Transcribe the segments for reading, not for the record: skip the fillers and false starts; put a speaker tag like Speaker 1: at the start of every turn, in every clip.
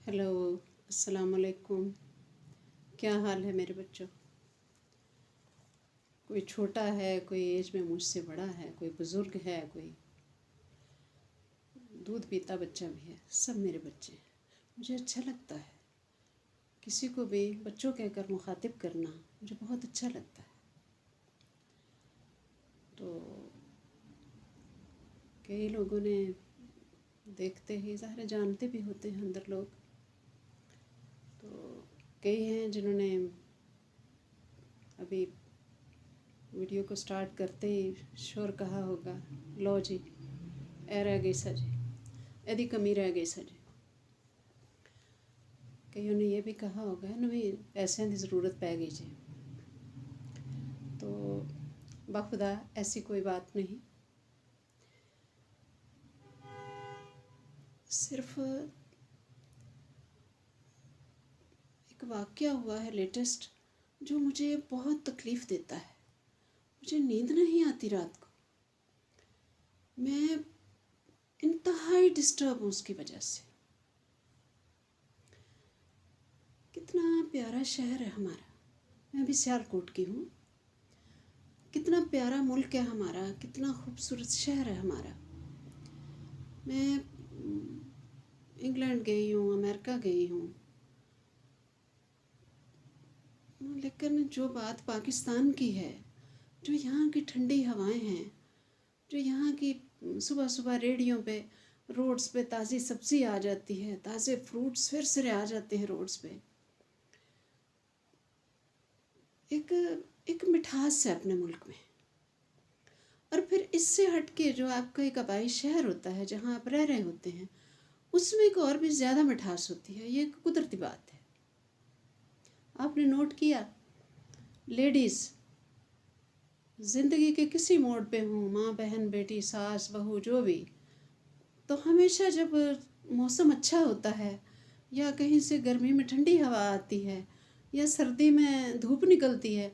Speaker 1: Hello, अस्सलाम वालेकुम। क्या हाल है मेरे बच्चों? कोई छोटा है, कोई एज में मुझसे बड़ा है, कोई बुज़ुर्ग है, कोई दूध पीता बच्चा भी है। सब मेरे बच्चे हैं। मुझे अच्छा लगता है किसी को भी बच्चों कहकर मुखातिब करना, मुझे बहुत अच्छा लगता है। तो कई लोगों ने देखते ही ज़ाहिर जानते भी होते हैं अंदर लोग। तो कई हैं जिन्होंने अभी वीडियो को स्टार्ट करते ही शोर कहा होगा, लो जी ए रह गई सजी, यदि कमी रह गई सजी। कईयों ने ये भी कहा होगा ना भी पैसों की ज़रूरत पै गई जी। तो बाखुदा ऐसी कोई बात नहीं। सिर्फ एक वाक़या हुआ है लेटेस्ट जो मुझे बहुत तकलीफ़ देता है। मुझे नींद नहीं आती रात को। मैं इंतहाई डिस्टर्ब हूँ उसकी वजह से। कितना प्यारा शहर है हमारा। मैं भी सियालकोट की हूँ। कितना प्यारा मुल्क है हमारा, कितना खूबसूरत शहर है हमारा। मैं इंग्लैंड गई हूँ, अमेरिका गई हूँ, लेकिन जो बात पाकिस्तान की है, जो यहाँ की ठंडी हवाएं हैं, जो यहाँ की सुबह सुबह रेडियों पे, रोड्स पे ताज़ी सब्ज़ी आ जाती है, ताज़े फ्रूट्स फिर से आ जाते हैं रोड्स पे। एक मिठास है अपने मुल्क में। और फिर इससे हट के जो आपका एक आबाई शहर होता है जहाँ आप रह रहे होते हैं, उसमें एक और भी ज़्यादा मिठास होती है। ये एक कुदरती बात है। आपने नोट किया, लेडीज़ ज़िंदगी के किसी मोड़ पे हों, माँ बहन बेटी सास बहू जो भी, तो हमेशा जब मौसम अच्छा होता है या कहीं से गर्मी में ठंडी हवा आती है या सर्दी में धूप निकलती है,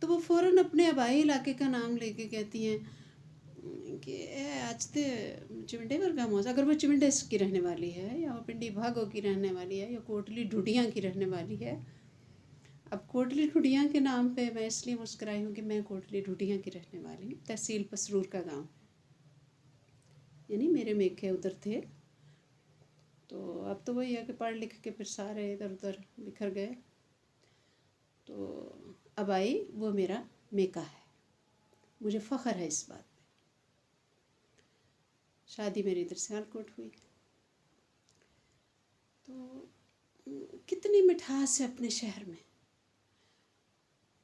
Speaker 1: तो वो फ़ौरन अपने आबाई इलाके का नाम लेके कहती हैं कि आज तो चिमटे वर्गा मौसम। अगर वो चिमटे की रहने वाली है या वो पिंडी भागों की रहने वाली है या कोटली ढूडियाँ की रहने वाली है। अब कोटली ढूडियाँ के नाम पे मैं इसलिए मुस्कुराई हूँ कि मैं कोटली ढूडियाँ की रहने वाली हूँ। तहसील पसरूर का गांव, यानी मेरे मेखे उधर थे। तो अब तो वही है कि पढ़ लिख के फिर सारे इधर उधर बिखर गए। तो अब आई वो मेरा मेका है। मुझे फ़ख्र है इस बात पे। शादी मेरी इधर सियालकोट हुई। तो कितनी मिठास है अपने शहर में।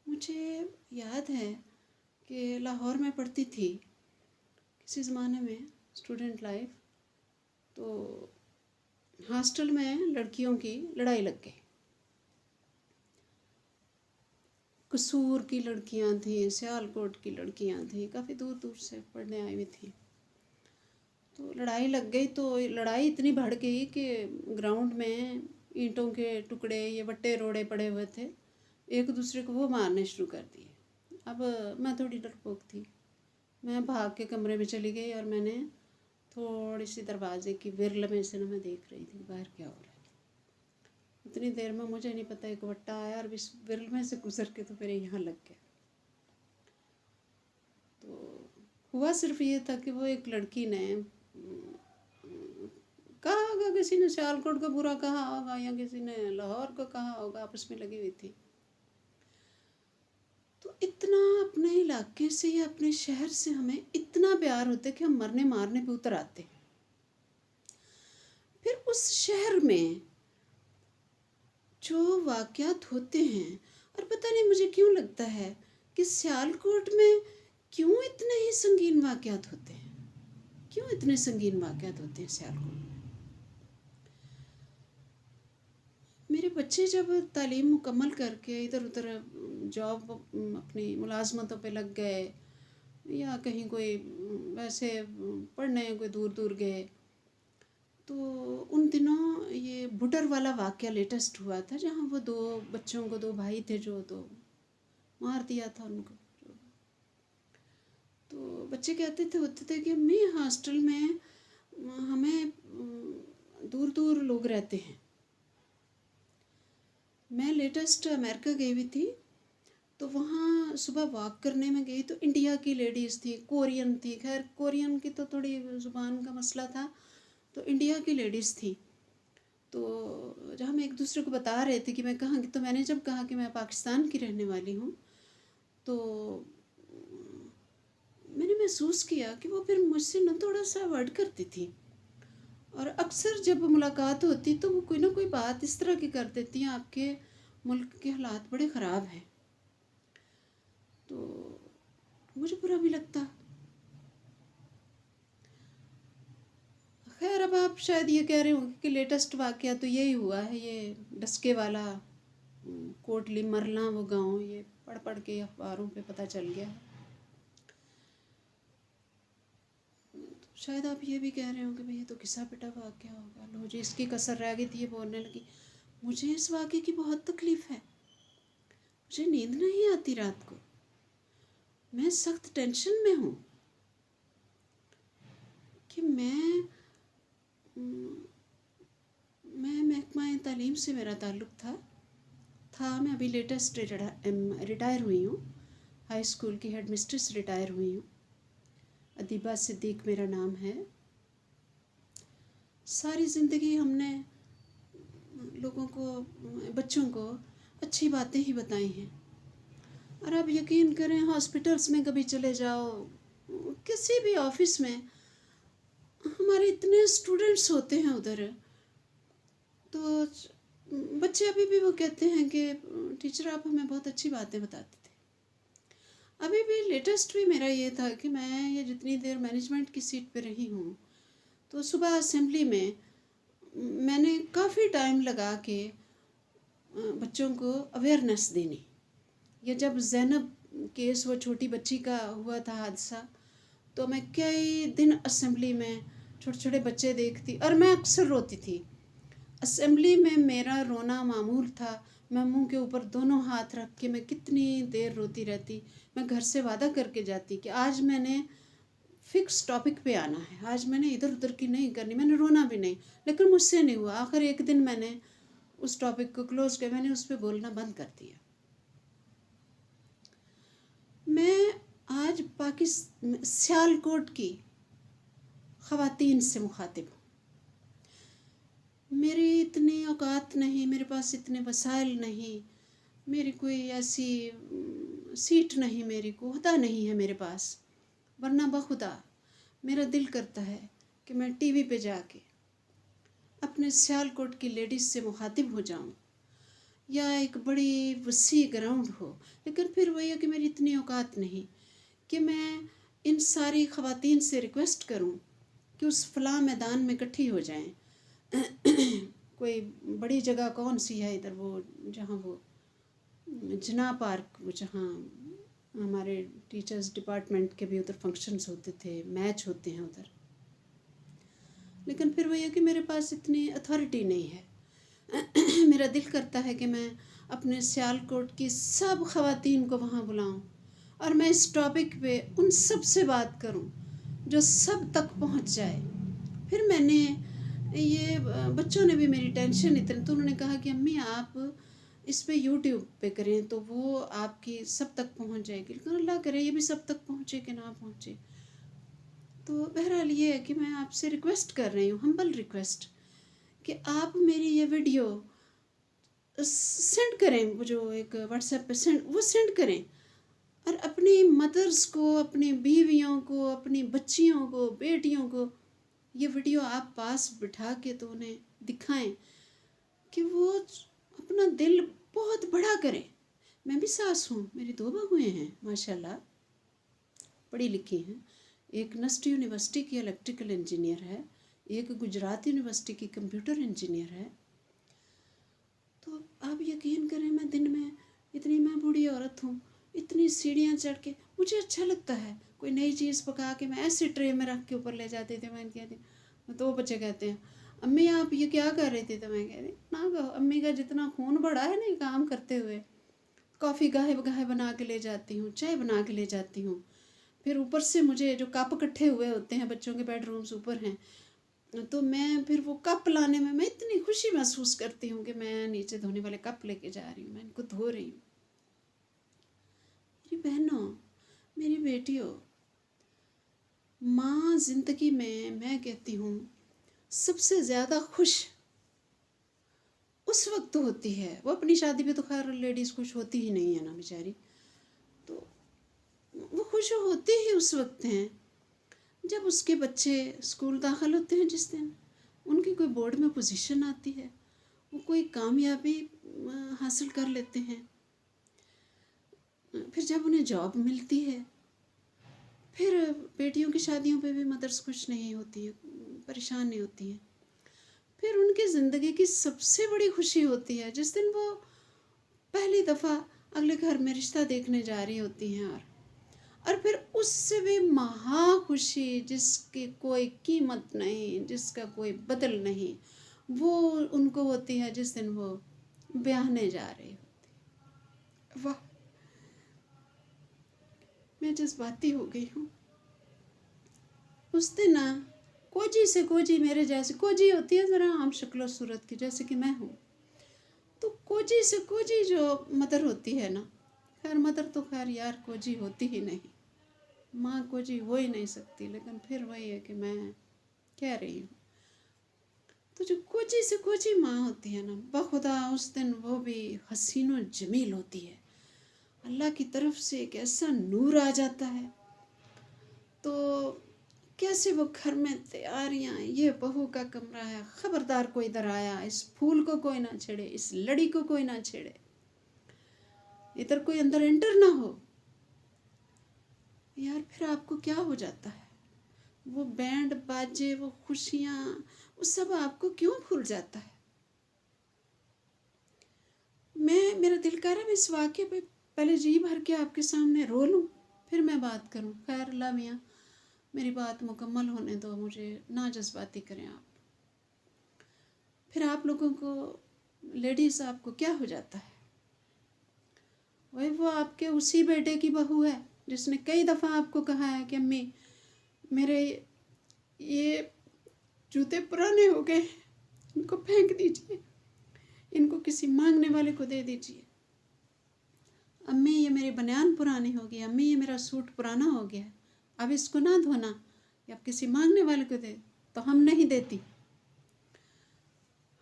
Speaker 1: मुझे याद है कि लाहौर में पढ़ती थी किसी ज़माने में, स्टूडेंट लाइफ। तो हॉस्टल में लड़कियों की लड़ाई लग गई। कसूर की लड़कियां थी, सियालकोट की लड़कियां थी, काफ़ी दूर दूर से पढ़ने आई हुई थी। तो लड़ाई लग गई। तो लड़ाई इतनी बढ़ गई कि ग्राउंड में ईंटों के टुकड़े, ये वट्टे रोड़े पड़े हुए थे, एक दूसरे को वो मारने शुरू कर दिए। अब मैं थोड़ी डरपोक थी। मैं भाग के कमरे में चली गई और मैंने थोड़ी सी दरवाजे की विरल में से ना मैं देख रही थी बाहर क्या हो रहा है। इतनी देर में मुझे नहीं पता एक वट्टा आया और इस विरल में से गुजर के तो मेरे यहाँ लग गया। तो हुआ सिर्फ ये था कि वो एक लड़की ने कहा होगा, किसी ने सियालकोट का बुरा कहा होगा या किसी ने लाहौर का कहा होगा, आपस में लगी हुई थी। तो इतना अपने इलाके से या अपने शहर से हमें इतना प्यार होता है कि हम मरने मारने पे उतर आते हैं। फिर उस शहर में जो वाक़यात होते हैं, और पता नहीं मुझे क्यों लगता है कि सियालकोट में क्यों इतने ही संगीन वाक़यात होते हैं। क्यों इतने संगीन वाक़यात होते हैं सियालकोट में। मेरे बच्चे जब तालीम मुकम्मल करके इधर उधर जॉब अपनी मुलाजमतों पे लग गए या कहीं कोई वैसे पढ़ने कोई दूर दूर गए, तो उन दिनों ये बुटर वाला वाक़या लेटेस्ट हुआ था जहाँ वो दो बच्चों को, दो भाई थे जो तो मार दिया था उनको। तो बच्चे कहते थे होते थे कि अम्मी हॉस्टल में हमें दूर दूर लोग रहते हैं, लेटेस्ट अमेरिका गई हुई थी, तो वहाँ सुबह वॉक करने में गई तो इंडिया की लेडीज़ थी, कोरियन थी, खैर कोरियन की तो थोड़ी ज़ुबान का मसला था, तो इंडिया की लेडीज़ थी। तो जब हम एक दूसरे को बता रहे थे कि मैं कहाँ की, तो मैंने जब कहा कि मैं पाकिस्तान की रहने वाली हूँ, तो मैंने महसूस किया कि वो फिर मुझसे न थोड़ा सा अवॉइड करती थी, और अक्सर जब मुलाकात होती तो वो कोई ना कोई बात इस तरह की कर देती हैं, आपके मुल्क के हालात बड़े ख़राब हैं। तो मुझे बुरा भी लगता। खैर, अब आप शायद ये कह रहे होंगे कि लेटेस्ट वाक़या तो यही हुआ है, ये डस्के वाला कोटली मरला वो गांव, ये पढ़ पढ़ के अखबारों पे पता चल गया है। तो शायद आप ये भी कह रहे होंगे भाई ये तो घिसा पिटा वाक़या होगा, लो जी इसकी कसर रह गई थी, ये बोलने लगी। मुझे इस वाक़े की बहुत तकलीफ़ है, मुझे नींद नहीं आती रात को, मैं सख्त टेंशन में हूँ कि मैं महकमा तालीम से मेरा ताल्लुक़ था। मैं अभी लेटेस्ट रिटायर हुई हूँ, हाई स्कूल की हेड मिस्ट्रेस रिटायर हुई हूँ। अदीबा सिद्दीक मेरा नाम है। सारी ज़िंदगी हमने लोगों को, बच्चों को अच्छी बातें ही बताई हैं, और आप यकीन करें हॉस्पिटल्स में कभी चले जाओ, किसी भी ऑफिस में, हमारे इतने स्टूडेंट्स होते हैं उधर, तो बच्चे अभी भी वो कहते हैं कि टीचर आप हमें बहुत अच्छी बातें बताते थे। अभी भी लेटेस्ट भी मेरा ये था कि मैं ये जितनी देर मैनेजमेंट की सीट पे रही हूँ, तो सुबह असेंबली में मैंने काफ़ी टाइम लगा के बच्चों को अवेयरनेस देनी। ये जब ज़ैनब केस, वो छोटी बच्ची का हुआ था हादसा, तो मैं कई दिन असेंबली में छोटे छोटे बच्चे देखती, और मैं अक्सर रोती थी। असेंबली में मेरा रोना मामूल था, मैं मुंह के ऊपर दोनों हाथ रख के मैं कितनी देर रोती रहती। मैं घर से वादा करके जाती कि आज मैंने फिक्स टॉपिक पे आना है, आज मैंने इधर उधर की नहीं करनी, मैंने रोना भी नहीं। लेकिन मुझसे नहीं हुआ। आखिर एक दिन मैंने उस टॉपिक को क्लोज किया, मैंने उस पर बोलना बंद कर दिया। मैं आज सियालकोट की ख़वातीन से मुखातिब हूँ। मेरी इतनी औकात नहीं, मेरे पास इतने वसाइल नहीं, मेरी कोई ऐसी सीट नहीं, मेरी कोहदा नहीं है मेरे पास, वरना बखुदा मेरा दिल करता है कि मैं टीवी पे जाके अपने सियालकोट की लेडीज़ से मुखातिब हो जाऊं, या एक बड़ी वसी ग्राउंड हो। लेकिन फिर वही है कि मेरी इतनी औकात नहीं कि मैं इन सारी ख़वातीन से रिक्वेस्ट करूं कि उस फलां मैदान में इकट्ठी हो जाएं। कोई बड़ी जगह कौन सी है इधर, वो जहाँ वो जना पार्क, वो जहाँ हमारे टीचर्स डिपार्टमेंट के भी उधर फंक्शंस होते थे, मैच होते हैं उधर। लेकिन फिर वही है कि मेरे पास इतनी अथॉरिटी नहीं है। मेरा दिल करता है कि मैं अपने सियालकोट की सब ख़वातीन को वहाँ बुलाऊं, और मैं इस टॉपिक पे उन सब से बात करूं जो सब तक पहुंच जाए। फिर मैंने ये, बच्चों ने भी मेरी टेंशन इतनी, तो उन्होंने कहा कि अम्मी आप इस पे यूट्यूब पे करें तो वो आपकी सब तक पहुंच जाएगी। लेकिन अल्लाह करे ये भी सब तक पहुंचे कि ना पहुंचे। तो बहरहाल ये है कि मैं आपसे रिक्वेस्ट कर रही हूँ, हम्बल रिक्वेस्ट, कि आप मेरी ये वीडियो सेंड करें, वो जो एक व्हाट्सएप पे सेंड करें, और अपनी मदर्स को, अपनी बीवियों को, अपनी बच्चियों को, बेटियों को ये वीडियो आप पास बिठा के तो उन्हें दिखाएं कि वो अपना दिल बहुत बड़ा करें। मैं भी सास हूँ, मेरी 2 बहुएँ हैं माशाल्लाह, पढ़ी लिखी हैं। एक नस्ट यूनिवर्सिटी की इलेक्ट्रिकल इंजीनियर है, एक गुजरात यूनिवर्सिटी की कंप्यूटर इंजीनियर है। तो आप यकीन करें, मैं दिन में इतनी, मैं बूढ़ी औरत हूँ, इतनी सीढ़ियाँ चढ़ के मुझे अच्छा लगता है। कोई नई चीज़ पका के मैं ऐसे ट्रे में रख के ऊपर ले जाती थी। मैं कहती, तो बच्चे कहते हैं अम्मी आप ये क्या कर रही थी, तो मैं कहती ना कहो, अम्मी का जितना खून बढ़ा है ना काम करते हुए। कॉफ़ी गाहे बगाहे बना के ले जाती हूँ, चाय बना के ले जाती हूँ। फिर ऊपर से मुझे जो कप इकट्ठे हुए होते हैं, बच्चों के बेडरूम्स ऊपर हैं, तो मैं फिर वो कप लाने में मैं इतनी खुशी महसूस करती हूँ कि मैं नीचे धोने वाले कप लेके जा रही हूँ, मैं इनको धो रही हूँ। मेरी बहनों, मेरी बेटियों, माँ जिंदगी में मैं कहती हूँ सबसे ज़्यादा खुश उस वक्त होती है। वो अपनी शादी पे तो खैर लेडीज़ खुश होती ही नहीं है ना बेचारी, तो वो खुश होती ही उस वक्त हैं जब उसके बच्चे स्कूल दाखिल होते हैं, जिस दिन उनकी कोई बोर्ड में पोजीशन आती है, वो कोई कामयाबी हासिल कर लेते हैं, फिर जब उन्हें जॉब मिलती है, फिर बेटियों की शादियों पे भी मदर्स खुश नहीं होती हैं, परेशान नहीं होती हैं। फिर उनकी ज़िंदगी की सबसे बड़ी खुशी होती है जिस दिन वो पहली दफ़ा अगले घर में रिश्ता देखने जा रही होती हैं, और फिर उससे भी महा खुशी जिसकी कोई कीमत नहीं, जिसका कोई बदल नहीं, वो उनको होती है जिस दिन वो ब्याहने जा रही होती। वाह, मैं जज्बाती हो गई हूँ। उस दिन ना कोजी से कोजी, मेरे जैसे कोजी होती है ज़रा आम शक्ल सूरत की, जैसे कि मैं हूँ, तो कोजी से कोजी जो मदर होती है ना, खैर मदर तो खैर यार कोजी होती ही नहीं, माँ कोजी हो ही नहीं सकती, लेकिन फिर वही है कि मैं कह रही हूँ। तो जो कोची से कोची माँ होती है ना, बखुदा उस दिन वो भी हसीन व जमील होती है। अल्लाह की तरफ से एक ऐसा नूर आ जाता है। तो कैसे वो घर में तैयारियाँ, ये बहू का कमरा है, खबरदार कोई इधर आया, इस फूल को कोई ना छेड़े, इस लड़ी को कोई ना छेड़े, इधर कोई अंदर एंटर ना हो। यार फिर आपको क्या हो जाता है, वो बैंड बाजे, वो खुशियाँ, वो सब आपको क्यों भूल जाता है। मेरा दिल कर रहा है मैं इस वाक़े पे पहले जी भर के आपके सामने रो लूँ, फिर मैं बात करूँ। खैर अल्लाह मियाँ मेरी बात मुकम्मल होने दो, मुझे ना जज्बाती करें आप। फिर आप लोगों को, लेडीज़, आपको क्या हो जाता है, वही वो आपके उसी बेटे की बहू है जिसने कई दफ़ा आपको कहा है कि अम्मी मेरे ये जूते पुराने हो गए, इनको फेंक दीजिए, इनको किसी मांगने वाले को दे दीजिए। अम्मी ये मेरी बनियान पुरानी हो गई, अम्मी ये मेरा सूट पुराना हो गया, अब इसको ना धोना, या किसी मांगने वाले को दे। तो हम नहीं देती,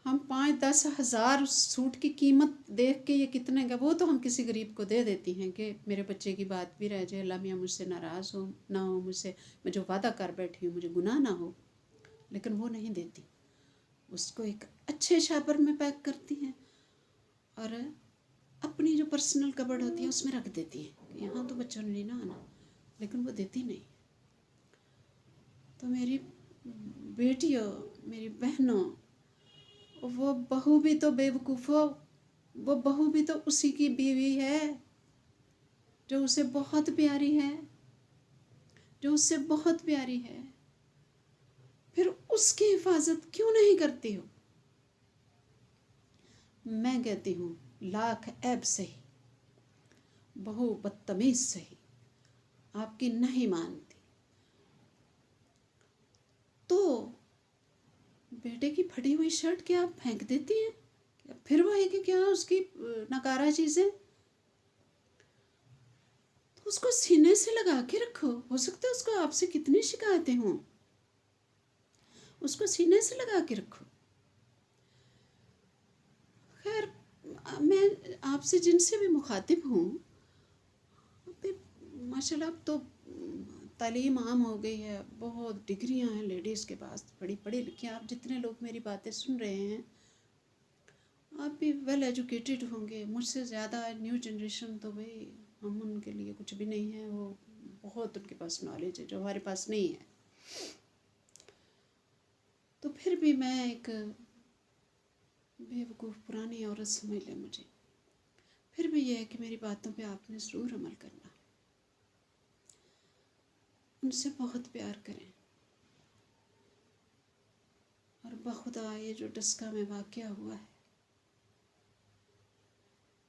Speaker 1: हम 5-10 हज़ार उस सूट की कीमत देख के ये कितने का, वो तो हम किसी गरीब को दे देती हैं कि मेरे बच्चे की बात भी रह जाए, अल्लाह मियाँ मुझसे नाराज़ हो ना हो, मुझसे मैं जो वादा कर बैठी हूँ मुझे गुनाह ना हो, लेकिन वो नहीं देती। उसको एक अच्छे शापर में पैक करती हैं और अपनी जो पर्सनल कबर्ड होती है उसमें रख देती है, यहाँ तो बच्चों ने नहीं ना आना, लेकिन वो देती नहीं। तो मेरी बेटियों, मेरी बहनों, वो बहू भी तो बेवकूफ़ो, वो बहू भी तो उसी की बीवी है जो उसे बहुत प्यारी है, जो उससे बहुत प्यारी है, फिर उसकी हिफाजत क्यों नहीं करती हो। मैं कहती हूँ लाख ऐब सही, बहू बदतमीज सही, आपकी नहीं मानती तो बेटे की फटी हुई शर्ट क्या आप फेंक देती हैं, फिर वही कि क्या उसकी नकारा चीज़ें, तो उसको सीने से लगा के रखो। हो सकता है उसको आपसे कितनी शिकायतें हों, उसको सीने से लगा के रखो। खैर मैं आपसे जिनसे भी मुखातिब हूँ, माशाल्लाह अब तो तालीम आम हो गई है, बहुत डिग्रियां हैं लेडीज़ के पास, बड़ी पढ़ी लिखी। आप जितने लोग मेरी बातें सुन रहे हैं आप भी वेल एजुकेटेड होंगे मुझसे ज़्यादा। न्यू जनरेशन तो भाई हम उनके लिए कुछ भी नहीं है, वो बहुत उनके पास नॉलेज है जो हमारे पास नहीं है। तो फिर भी मैं एक बेवकूफ़ पुरानी औरत समझ लें मुझे, फिर भी यह है कि मेरी बातों पे आपने ज़रूर अमल करना, उनसे बहुत प्यार करें। और बखुदा ये जो डस्का में वाक़या हुआ है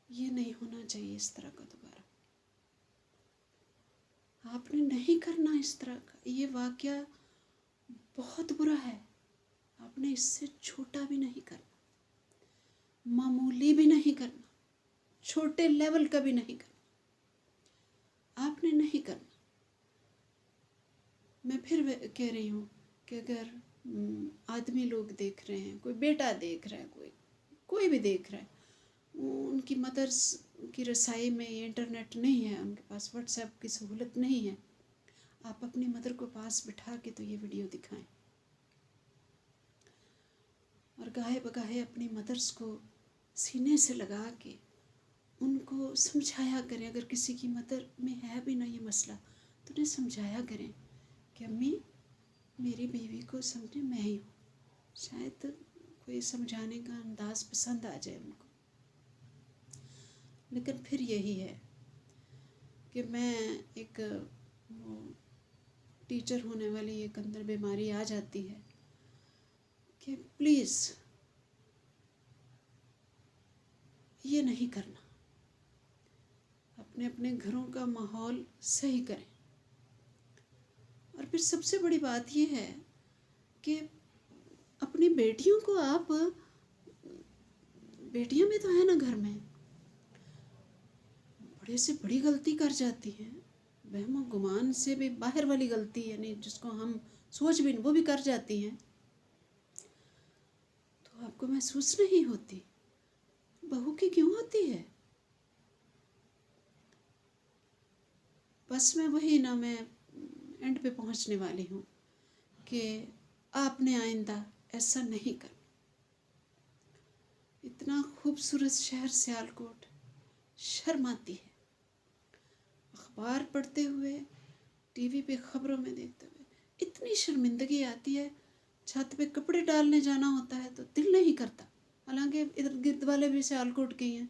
Speaker 1: ये नहीं होना चाहिए इस तरह का दोबारा, आपने नहीं करना इस तरह का। ये वाक़या बहुत बुरा है, इससे छोटा भी नहीं करना, मामूली भी नहीं करना, छोटे लेवल का भी नहीं करना, आपने नहीं करना। मैं फिर कह रही हूँ कि अगर आदमी लोग देख रहे हैं, कोई बेटा देख रहा है, कोई भी देख रहा है, उनकी मदर्स की रसाई में ये इंटरनेट नहीं है, उनके पास व्हाट्सएप की सहूलत नहीं है, आप अपनी मदर को पास बिठा के तो ये वीडियो दिखाएं और गाहे बगाहे अपनी मदर्स को सीने से लगा के उनको समझाया करें। अगर किसी की मदर में है भी ना ये मसला तो उन्हें समझाया करें कि अम्मी मेरी बीवी को समझे मैं ही हूँ। शायद कोई समझाने का अंदाज पसंद आ जाए उनको। लेकिन फिर यही है कि मैं एक वो टीचर होने वाली एक अंदर बीमारी आ जाती है कि प्लीज़ ये नहीं करना, अपने अपने घरों का माहौल सही करें। और फिर सबसे बड़ी बात ये है कि अपनी बेटियों को आप, बेटियां भी तो है ना घर में, बड़े से बड़ी गलती कर जाती हैं, वहम गुमान से भी बाहर वाली गलती, यानी जिसको हम सोच भी वो भी कर जाती हैं, तो आपको महसूस नहीं होती? बहू की क्यों होती है? बस मैं वही ना, मैं एंड पे पहुंचने वाली हूँ कि आपने आइंदा ऐसा नहीं करना। इतना खूबसूरत शहर सियालकोट, शर्म आती है अखबार पढ़ते हुए, टीवी पे खबरों में देखते हुए, इतनी शर्मिंदगी आती है। छत पे कपड़े डालने जाना होता है तो दिल नहीं करता, हालांकि इधर गिरद वाले भी सियालकोट के हैं,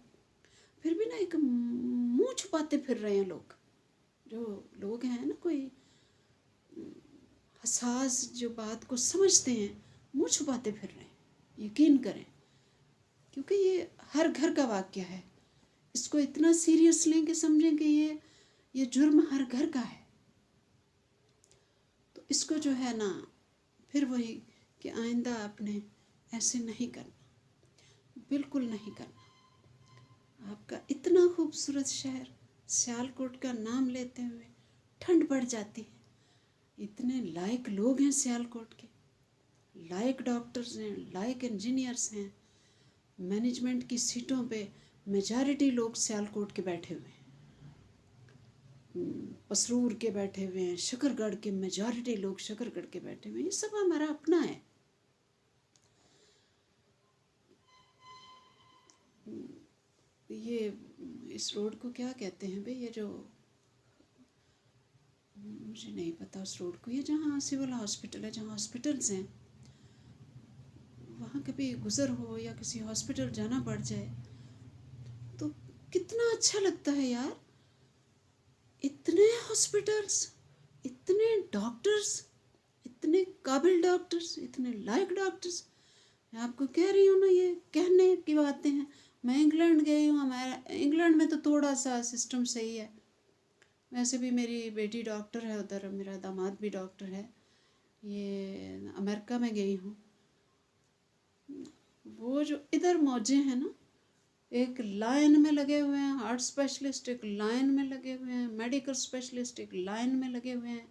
Speaker 1: फिर भी ना एक मुंह छुपाते फिर रहे हैं लोग, जो लोग हैं ना कोई हसास जो बात को समझते हैं, मुंह छुपाते फिर रहे हैं। यकीन करें, क्योंकि ये हर घर का वाक़या है। इसको इतना सीरियस लें कि समझें कि ये जुर्म हर घर का है। तो इसको जो है ना, फिर वही कि आइंदा आपने ऐसे नहीं करना, बिल्कुल नहीं करना। आपका इतना खूबसूरत शहर सियालकोट का नाम लेते हुए ठंड बढ़ जाती है। इतने लायक लोग हैं सियालकोट के, लायक डॉक्टर्स हैं, लायक इंजीनियर्स हैं, मैनेजमेंट की सीटों पे मेजॉरिटी लोग सियालकोट के बैठे हुए हैं, पसरूर के बैठे हुए हैं, शकरगढ़ के मेजॉरिटी लोग शकरगढ़ के बैठे हुए हैं। ये सब हमारा अपना है। ये इस रोड को क्या कहते हैं भाई, ये जो, मुझे नहीं पता उस रोड को, ये जहाँ सिविल हॉस्पिटल है, जहाँ हॉस्पिटल्स हैं, वहाँ कभी गुज़र हो या किसी हॉस्पिटल जाना पड़ जाए तो कितना अच्छा लगता है यार। इतने हॉस्पिटल्स, इतने डॉक्टर्स, इतने काबिल डॉक्टर्स, इतने लायक डॉक्टर्स। मैं आपको कह रही हूँ ना, ये कहने की बातें हैं। मैं इंग्लैंड गई हूँ, हमारा इंग्लैंड में तो थोड़ा सा सिस्टम सही है। वैसे भी मेरी बेटी डॉक्टर है उधर, मेरा दामाद भी डॉक्टर है। ये अमेरिका में गई हूँ, वो जो इधर मौजे हैं ना, एक लाइन में लगे हुए हैं, हार्ट स्पेशलिस्ट एक लाइन में लगे हुए हैं, मेडिकल स्पेशलिस्ट एक लाइन में लगे हुए हैं।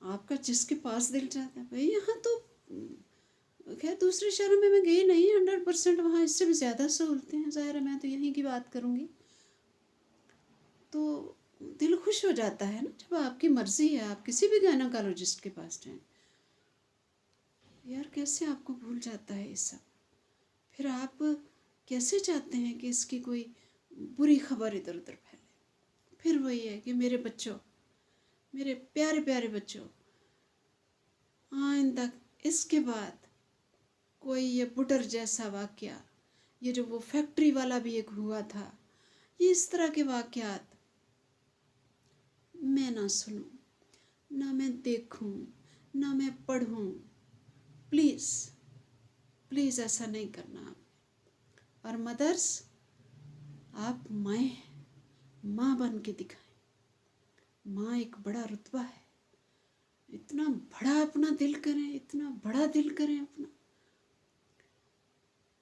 Speaker 1: आपका जिसके पास दिल चाहता है भाई। यहाँ तो खैर दूसरे शहरों में मैं गई नहीं, 100% वहाँ इससे भी ज़्यादा सहूलतें हैं। ज़ाहिर है मैं तो यहीं की बात करूँगी। तो दिल खुश हो जाता है ना जब आपकी मर्ज़ी है, आप किसी भी गायनोकोलॉजिस्ट के पास जाएं। यार कैसे आपको भूल जाता है ये सब। फिर आप कैसे चाहते हैं कि इसकी कोई बुरी खबर इधर उधर फैले। फिर वही है कि मेरे बच्चों, मेरे प्यारे प्यारे बच्चों, आइंदा इसके बाद कोई ये बुटर जैसा वाक़या, ये जो वो फैक्ट्री वाला भी एक हुआ था, ये इस तरह के वाक़यात मैं ना सुनूं, ना मैं देखूं, ना मैं पढ़ूं। प्लीज़ प्लीज़ ऐसा नहीं करना आप। और मदर्स, आप माएँ हैं, माँ बन के दिखाएं। माँ एक बड़ा रुतबा है, इतना बड़ा अपना दिल करें, इतना बड़ा दिल करें अपना,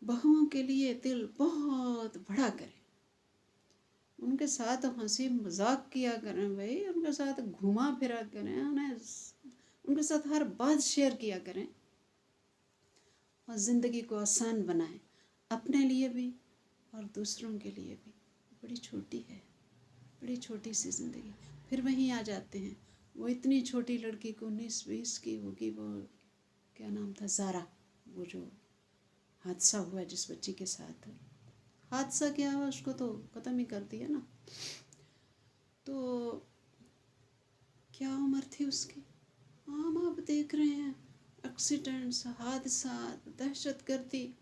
Speaker 1: बहुओं के लिए दिल बहुत बड़ा करें, उनके साथ हंसी मजाक किया करें भाई, उनके साथ घुमा फिरा करें, उन्हें उनके साथ हर बात शेयर किया करें और ज़िंदगी को आसान बनाएं, अपने लिए भी और दूसरों के लिए भी। बड़ी छोटी है, बड़ी छोटी सी ज़िंदगी। फिर वहीं आ जाते हैं, वो इतनी छोटी लड़की को 19-20 की होगी, वो क्या नाम था, ज़ारा, वो जो हादसा हुआ जिस बच्ची के साथ, हादसा क्या हुआ उसको तो ख़त्म ही कर दिया ना। तो क्या उम्र थी उसकी, आम आप देख रहे हैं एक्सीडेंट्स, हादसा, दहशतगर्दी,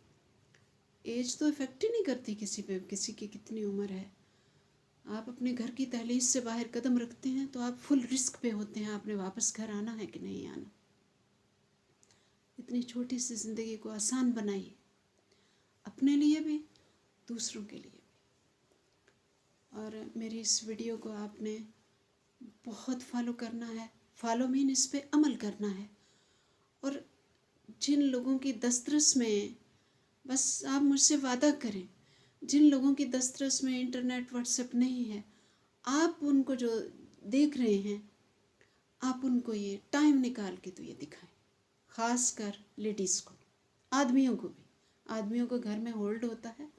Speaker 1: एज तो इफ़ेक्ट ही नहीं करती किसी पे, किसी की कितनी उम्र है। आप अपने घर की दहलीज से बाहर कदम रखते हैं तो आप फुल रिस्क पे होते हैं, आपने वापस घर आना है कि नहीं आना। इतनी छोटी सी ज़िंदगी को आसान बनाइए, अपने लिए भी दूसरों के लिए भी। और मेरी इस वीडियो को आपने बहुत फॉलो करना है, फॉलो मीन इस पे अमल करना है। और जिन लोगों की दस्तरस में, बस आप मुझसे वादा करें, जिन लोगों की दस्तरस में इंटरनेट व्हाट्सएप नहीं है, आप उनको जो देख रहे हैं, आप उनको ये टाइम निकाल के तो ये दिखाएं, ख़ास कर लेडीज़ को, आदमियों को भी। आदमियों को घर में होल्ड होता है,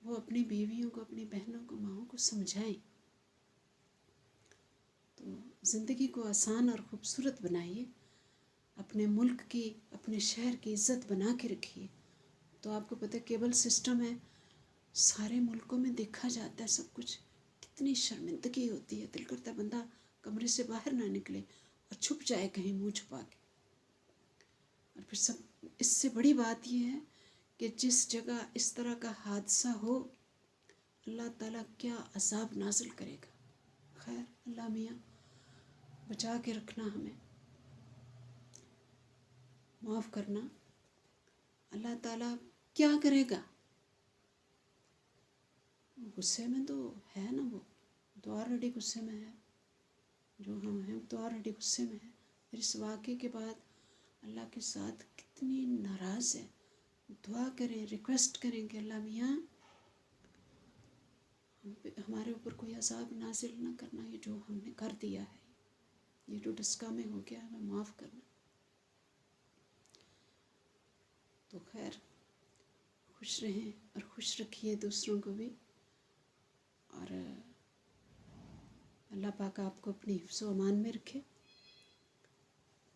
Speaker 1: वो अपनी बीवियों को, अपनी बहनों को, माँओं को समझाएं। तो ज़िंदगी को आसान और ख़ूबसूरत बनाइए, अपने मुल्क की, अपने शहर की इज़्ज़त बना के रखिए। तो आपको पता है केबल सिस्टम है, सारे मुल्कों में देखा जाता है सब कुछ, कितनी शर्मिंदगी होती है, दिल करता है बंदा कमरे से बाहर ना निकले और छुप जाए कहीं मुंह छुपा के। और फिर सब इससे बड़ी बात यह है कि जिस जगह इस तरह का हादसा हो, अल्लाह ताला क्या अज़ाब नाज़िल करेगा। खैर, अल्लाह मियाँ बचा के रखना, हमें माफ़ करना। अल्लाह ताला क्या करेगा, गुस्से में तो है ना, वो तो ऑलरेडी गुस्से में है, जो हम हैं तो ऑलरेडी गुस्से में है। फिर इस वाक़े के बाद अल्लाह के साथ कितनी नाराज़ है। दुआ करें, रिक्वेस्ट करें कि अल्लाह मियाँ हमारे ऊपर कोई अज़ाब नाजिल ना करना, ये जो हमने कर दिया है, ये जो डिस्का में हो गया, हमें माफ़ करना। तो खैर, खुश रहें और खुश रखिए दूसरों को भी। और अल्लाह पाक आपको अपनी हिफ्ज़ो अमान में रखे,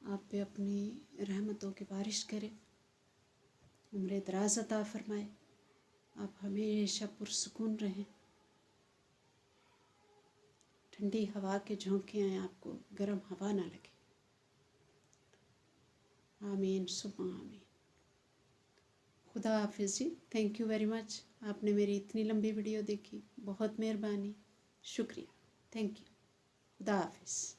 Speaker 1: आप पे अपनी रहमतों की बारिश करे, उम्र दराज अता फरमाए, आप हमेशा पुरसुकून रहें, ठंडी हवा के झोंके आएँ, आपको गर्म हवा ना लगे। आमीन सुम्मा आमीन। खुदा हाफिज़ जी। थैंक यू वेरी मच, आपने मेरी इतनी लंबी वीडियो देखी, बहुत मेहरबानी, शुक्रिया, थैंक यू। खुदा हाफिज़।